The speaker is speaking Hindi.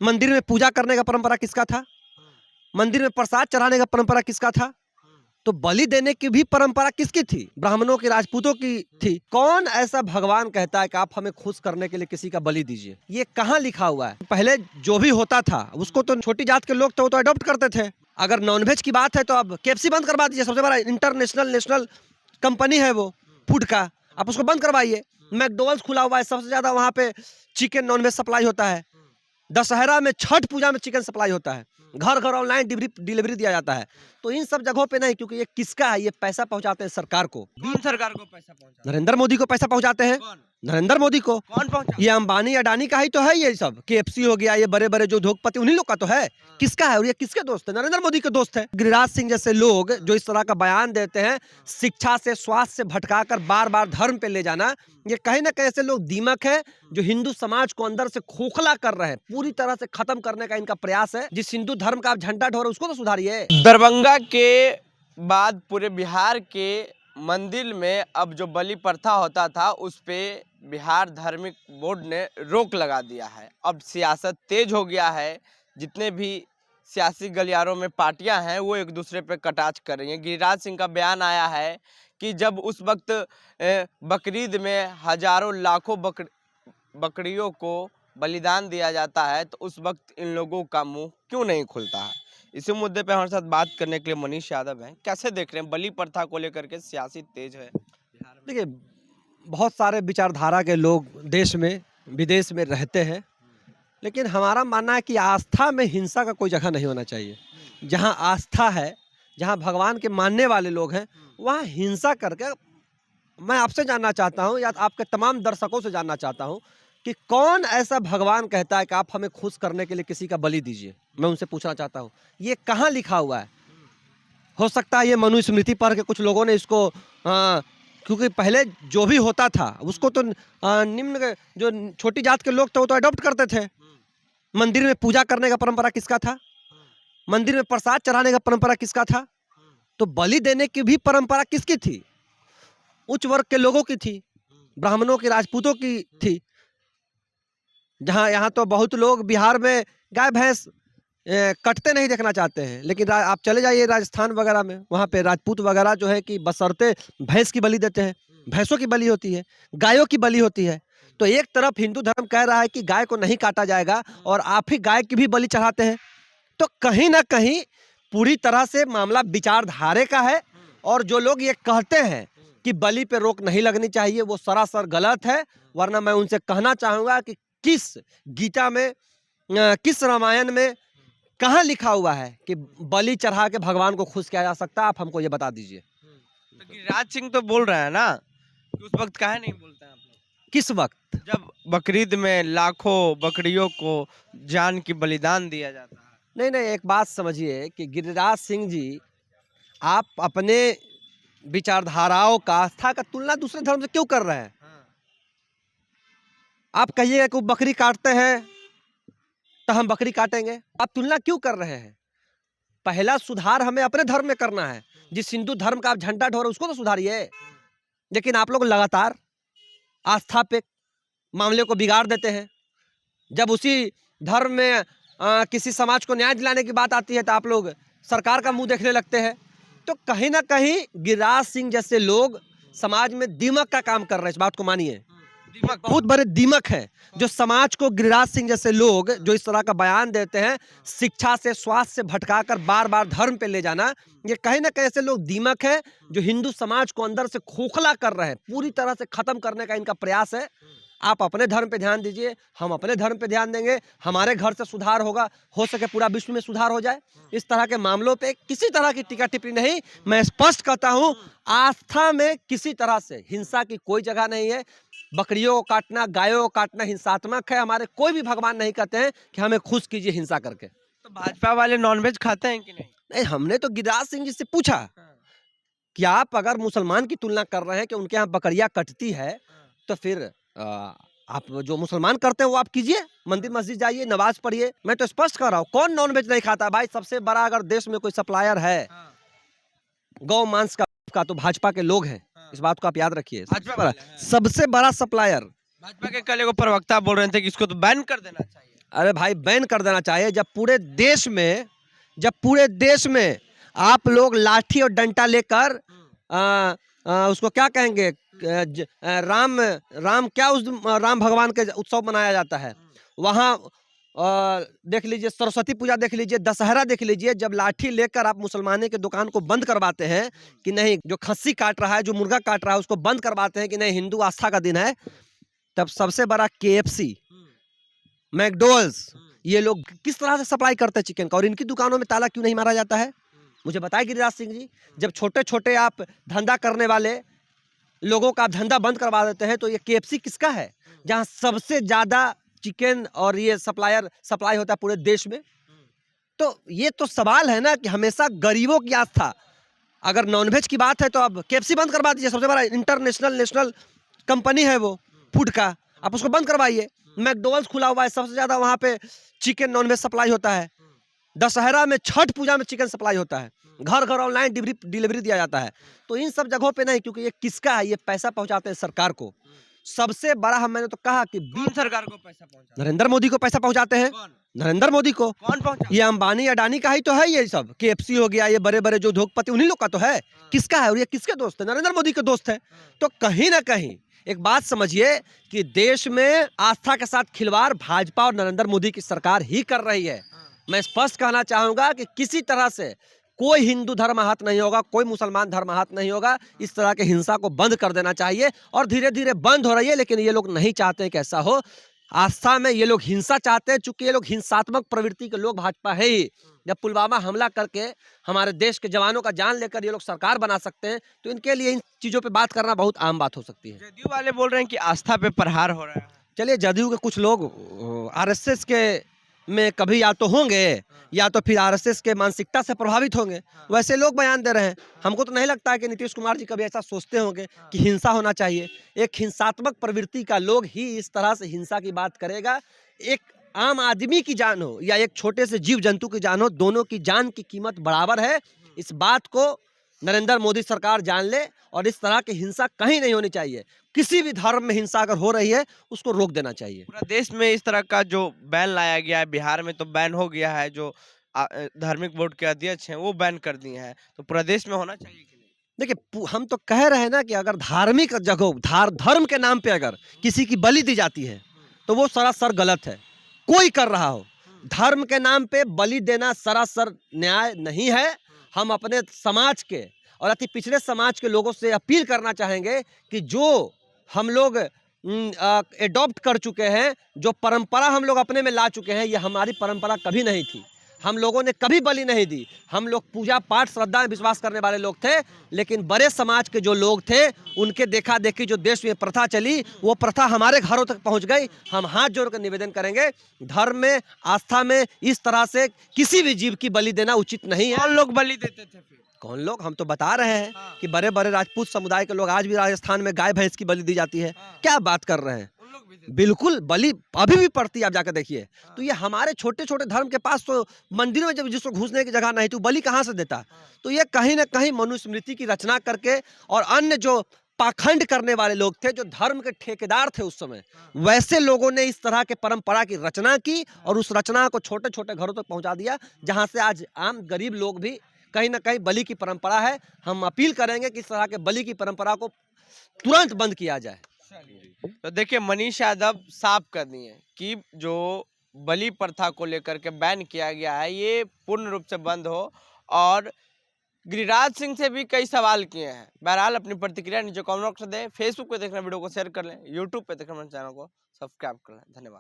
मंदिर में पूजा करने का परंपरा किसका था? मंदिर में प्रसाद चढ़ाने का परंपरा किसका था? तो बलि देने की भी परंपरा किसकी थी? ब्राह्मणों की, राजपूतों की थी। कौन ऐसा भगवान कहता है कि आप हमें खुश करने के लिए किसी का बलि दीजिए? ये कहाँ लिखा हुआ है? पहले जो भी होता था उसको तो छोटी जात के लोग थे वो तो अडॉप्ट करते थे। अगर नॉनवेज की बात है तो अब केएफसी बंद करवा दीजिए, सबसे बड़ा इंटरनेशनल नेशनल कंपनी है वो फूड का, आप उसको बंद करवाइए। मैकडोनल्ड्स खुला हुआ है, सबसे ज्यादा वहाँ पे चिकन नॉनवेज सप्लाई होता है। दशहरा में, छठ पूजा में चिकन सप्लाई होता है। घर घर ऑनलाइन डिलीवरी दिया जाता है। तो इन सब जगहों पे नहीं, क्योंकि ये किसका है? ये पैसा पहुंचाते हैं सरकार को। कौन सरकार को पैसा पहुंचा? नरेंद्र मोदी को पैसा पहुंचाते हैं। कौन नरेंद्र मोदी को। कौन पहुंचा? ये अंबानी अडानी का ही तो है। ये सब केएफसी हो गया, ये बड़े बड़े जो उद्योगपति, उन्हीं लोग का तो है। किसका है? और ये किसके दोस्त है? नरेंद्र मोदी के दोस्त है। गिरिराज सिंह जैसे लोग जो इस तरह का बयान देते हैं, शिक्षा से, स्वास्थ्य से भटकाकर बार बार धर्म पे ले जाना, ये कहीं ना कहीं ऐसे लोग दीमक है जो हिंदू समाज को अंदर से खोखला कर रहे हैं। पूरी तरह से खत्म करने का इनका प्रयास है। जिस हिंदू धर्म का आप झंडा ढो रहे उसको तो सुधारिए। दरभंगा के बाद पूरे बिहार के मंदिर में अब जो बलि प्रथा होता था उस पे बिहार धार्मिक बोर्ड ने रोक लगा दिया है। अब सियासत तेज हो गया है। जितने भी सियासी गलियारों में पार्टियां हैं वो एक दूसरे पे कटाक्ष कर रही हैं। गिरिराज सिंह का बयान आया है कि जब उस वक्त बकरीद में हजारों लाखों बकरियों को बलिदान दिया जाता है तो उस वक्त इन लोगों का मुंह क्यों नहीं खुलता है। इसी मुद्दे पे हमारे साथ बात करने के लिए मनीष यादव हैं। कैसे देख रहे हैं बलि प्रथा को लेकर के? सियासी तेज है बिहार में। देखिए, बहुत सारे विचारधारा के लोग देश में विदेश में रहते हैं, लेकिन हमारा मानना है कि आस्था में हिंसा का कोई जगह नहीं होना चाहिए। जहाँ आस्था है, जहाँ भगवान के मानने वाले लोग हैं, वहाँ हिंसा करके, मैं आपसे जानना चाहता हूँ या आपके तमाम दर्शकों से जानना चाहता हूँ कि कौन ऐसा भगवान कहता है कि आप हमें खुश करने के लिए किसी का बलि दीजिए? मैं उनसे पूछना चाहता हूँ, ये कहाँ लिखा हुआ है? हो सकता है ये मनुस्मृति पढ़ के कुछ लोगों ने इसको क्योंकि पहले जो भी होता था उसको तो निम्न जो छोटी जात के लोग थे वो तो अडॉप्ट करते थे। मंदिर में पूजा करने का परंपरा किसका था? मंदिर में प्रसाद चढ़ाने का परंपरा किसका था? तो बलि देने की भी परंपरा किसकी थी? उच्च वर्ग के लोगों की थी, ब्राह्मणों की, राजपूतों की थी। जहाँ यहाँ तो बहुत लोग बिहार में गाय भैंस कटते नहीं देखना चाहते हैं, लेकिन आप चले जाइए राजस्थान वगैरह में, वहाँ पे राजपूत वगैरह जो है कि बशर्ते भैंस की बलि देते हैं, भैंसों की बलि होती है, गायों की बलि होती है। तो एक तरफ हिंदू धर्म कह रहा है कि गाय को नहीं काटा जाएगा और आप ही गाय की भी बलि चढ़ाते हैं। तो कहीं ना कहीं पूरी तरह से मामला विचारधारे का है। और जो लोग ये कहते हैं कि बलि पे रोक नहीं लगनी चाहिए वो सरासर गलत है। वरना मैं उनसे कहना चाहूँगा कि किस गीता में, किस रामायण में कहाँ लिखा हुआ है कि बलि चढ़ा के भगवान को खुश किया जा सकता है? आप हमको ये बता दीजिए। तो गिरिराज सिंह तो बोल रहे हैं ना कि उस वक्त काहे नहीं बोलते हैं आप लोग? किस वक्त? जब बकरीद में लाखों बकरियों को जान की बलिदान दिया जाता है। नहीं नहीं, एक बात समझिए कि गिरिराज सिंह जी, आप अपने विचारधाराओं का, आस्था का तुलना दूसरे धर्म से क्यों कर रहे हैं? आप कहिएगा कि वो बकरी काटते हैं तो हम बकरी काटेंगे, आप तुलना क्यों कर रहे हैं? पहला सुधार हमें अपने धर्म में करना है। जिस हिंदू धर्म का आप झंडा ढो रहे उसको तो सुधारिए। लेकिन आप लोग लगातार आस्था पे मामले को बिगाड़ देते हैं। जब उसी धर्म में किसी समाज को न्याय दिलाने की बात आती है तो आप लोग सरकार का मुंह देखने लगते हैं। तो कहीं ना कहीं गिरिराज सिंह जैसे लोग समाज में दीमक का काम कर रहे हैं, इस बात को मानिए। दीमक बहुत बड़े दीमक है जो समाज को, गिरिराज सिंह जैसे लोग जो इस तरह का बयान देते हैं, शिक्षा से, स्वास्थ्य से भटकाकर बार बार धर्म पे ले जाना, ये कहीं ना कहीं ऐसे लोग दीमक है जो हिंदू समाज को अंदर से खोखला कर रहे हैं। पूरी तरह से खत्म करने का इनका प्रयास है। आप अपने धर्म पे ध्यान दीजिए, हम अपने धर्म पे ध्यान देंगे, हमारे घर से सुधार होगा, हो सके पूरा विश्व में सुधार हो जाए। इस तरह के मामलों पे किसी तरह की टीका टिप्पणी नहीं। मैं स्पष्ट कहता हूं, आस्था में किसी तरह से हिंसा की कोई जगह नहीं है। बकरियों को काटना, गायों को काटना हिंसात्मक है। हमारे कोई भी भगवान नहीं कहते हैं कि हमें खुश कीजिए हिंसा करके। तो भाजपा वाले नॉनवेज खाते हैं कि नहीं? नहीं, हमने तो गिरिराज सिंह जी से पूछा कि आप अगर मुसलमान की तुलना कर रहे हैं कि उनके यहाँ बकरियां कटती है, तो फिर आप जो मुसलमान करते हैं वो आप कीजिए, मंदिर मस्जिद जाइए, नमाज पढ़िए। मैं तो स्पष्ट कर रहा हूँ, कौन नॉनवेज नहीं खाता भाई? सबसे बड़ा अगर देश में कोई सप्लायर है गौ मांस का तो भाजपा के लोग हैं। इस बात को आप याद रखिए। भाजपा वाले हैं। सबसे बड़ा सप्लायर। भाजपा के कल एगो प्रवक्ता बोल रहे थे कि इसको तो बैन कर देना चाहिए। अरे भाई बैन कर देना चाहिए। जब पूरे देश में आप लोग लाठी और डंडा लेकर उसको क्या कहेंगे, राम राम क्या उस राम भगवान के उत्सव मनाया जाता है वहाँ। देख लीजिए सरस्वती पूजा, देख लीजिए दशहरा, देख लीजिए, जब लाठी लेकर आप मुसलमाने के दुकान को बंद करवाते हैं कि नहीं, जो खस्सी काट रहा है, जो मुर्गा काट रहा है उसको बंद करवाते हैं कि नहीं हिंदू आस्था का दिन है, तब सबसे बड़ा KFC, मैकडोनल्ड्स, ये लोग किस तरह से सप्लाई करते हैं चिकन का, और इनकी दुकानों में ताला क्यों नहीं मारा जाता है? मुझे बताइए गिरिराज सिंह जी। जब छोटे छोटे आप धंधा करने वाले लोगों का धंधा बंद करवा देते हैं, तो ये KFC किसका है, जहां सबसे ज्यादा चिकन और ये सप्लाई होता है पूरे देश में? तो ये तो सवाल है ना कि हमेशा गरीबों की आस्था, अगर नॉनवेज की बात है तो अब KFC बंद करवा दीजिए, सबसे बड़ा इंटरनेशनल नेशनल कंपनी है वो फूड का, आप उसको बंद करवाइए। मैकडोनल्ड्स खुला हुआ है, सबसे ज्यादा वहां पे चिकन नॉनवेज सप्लाई होता है। दशहरा में, छठ पूजा में चिकन सप्लाई होता है, घर घर ऑनलाइन डिलीवरी दिया जाता है। तो इन सब जगहों पे नहीं, क्योंकि ये किसका है, ये पैसा पहुंचाते हैं मैंने को। सबसे बड़ा मैंने तो कहा कि कौन सरकार को पैसा पहुंचा? नरेंद्र मोदी को पैसा पहुंचाते हैं। नरेंद्र मोदी को कौन पहुंचा? ये अंबानी अडानी का ही तो है, ये सब KFC हो गया, ये बड़े बड़े जो उद्योगपति उन्हीं लोग का तो है। किसका है? और ये किसके दोस्त है? नरेंद्र मोदी के दोस्त है। तो कहीं ना कहीं एक बात समझिए कि देश में आस्था के साथ खिलवाड़ भाजपा और नरेंद्र मोदी की सरकार ही कर रही है। मैं स्पष्ट कहना चाहूंगा कि किसी तरह से कोई हिंदू धर्म हाथ नहीं होगा, कोई मुसलमान धर्म हाथ नहीं होगा। इस तरह के हिंसा को बंद कर देना चाहिए, और धीरे धीरे बंद हो रही है, लेकिन ये लोग नहीं चाहते कि ऐसा हो। आस्था में ये लोग हिंसा चाहते हैं, चूंकि ये लोग हिंसात्मक प्रवृत्ति के लोग भाजपा है ही। जब पुलवामा हमला करके हमारे देश के जवानों का जान लेकर ये लोग सरकार बना सकते हैं, तो इनके लिए इन चीजों पे बात करना बहुत आम बात हो सकती है। जदयू वाले बोल रहे हैं कि आस्था पे प्रहार हो रहा है। चलिए, जदयू के कुछ लोग RSS के में कभी या तो होंगे या तो फिर RSS के मानसिकता से प्रभावित होंगे, वैसे लोग बयान दे रहे हैं। हमको तो नहीं लगता है कि नीतीश कुमार जी कभी ऐसा सोचते होंगे कि हिंसा होना चाहिए। एक हिंसात्मक प्रवृत्ति का लोग ही इस तरह से हिंसा की बात करेगा। एक आम आदमी की जान हो या एक छोटे से जीव जंतु की जान हो, दोनों की जान की कीमत बराबर है। इस बात को नरेंद्र मोदी सरकार जान ले, और इस तरह की हिंसा कहीं नहीं होनी चाहिए। किसी भी धर्म में हिंसा अगर हो रही है उसको रोक देना चाहिए। पूरा देश में इस तरह का जो बैन लाया गया है, बिहार में तो बैन हो गया है, जो धार्मिक बोर्ड के अध्यक्ष हैं वो बैन कर दिए हैं, तो पूरा देश में होना चाहिए कि नहीं? देखिए, हम तो कह रहे हैं ना कि अगर धार्मिक जगह धर्म के नाम पे अगर किसी की बलि दी जाती है तो वो सरासर गलत है। कोई कर रहा हो, धर्म के नाम पे बलि देना सरासर न्याय नहीं है। हम अपने समाज के और अति पिछड़े समाज के लोगों से अपील करना चाहेंगे कि जो हम लोग एडॉप्ट कर चुके हैं, जो परंपरा हम लोग अपने में ला चुके हैं, ये हमारी परंपरा कभी नहीं थी। हम लोगों ने कभी बलि नहीं दी। हम लोग पूजा पाठ श्रद्धा में विश्वास करने वाले लोग थे, लेकिन बड़े समाज के जो लोग थे उनके देखा देखी जो देश में प्रथा चली, वो प्रथा हमारे घरों तक पहुंच गई। हम हाथ जोड़कर निवेदन करेंगे, धर्म में, आस्था में इस तरह से किसी भी जीव की बलि देना उचित नहीं है। कौन लोग बलि देते थे फिर? कौन लोग? हम तो बता रहे हैं कि बड़े बड़े राजपूत समुदाय के लोग, आज भी राजस्थान में गाय भैंस की बलि दी जाती है। क्या बात कर रहे हैं? बिल्कुल, बलि अभी भी पड़ती है, आप जाकर देखिए। तो ये हमारे छोटे छोटे धर्म के पास तो मंदिरों में जब जिसको घुसने की जगह नहीं, तो बलि कहाँ से देता? तो ये कहीं ना कहीं मनुस्मृति की रचना करके, और अन्य जो पाखंड करने वाले लोग थे, जो धर्म के ठेकेदार थे उस समय, वैसे लोगों ने इस तरह के परंपरा की रचना की, और उस रचना को छोटे छोटे घरों तक पहुंचा दिया, जहां से आज आम गरीब लोग भी कहीं ना कहीं बलि की परंपरा है। हम अपील करेंगे कि इस तरह के बलि की परंपरा को तुरंत बंद किया जाए। तो देखिए, मनीष यादव साफ कर दिए कि जो बलि प्रथा को लेकर के बैन किया गया है, ये पूर्ण रूप से बंद हो। और गिरिराज सिंह से भी कई सवाल किए हैं। बहरहाल अपनी प्रतिक्रिया नीचे कमेंट बॉक्स में दें। फेसबुक पे देखना वीडियो को शेयर कर लें, यूट्यूब पे देखना चैनल को सब्सक्राइब कर लें। धन्यवाद।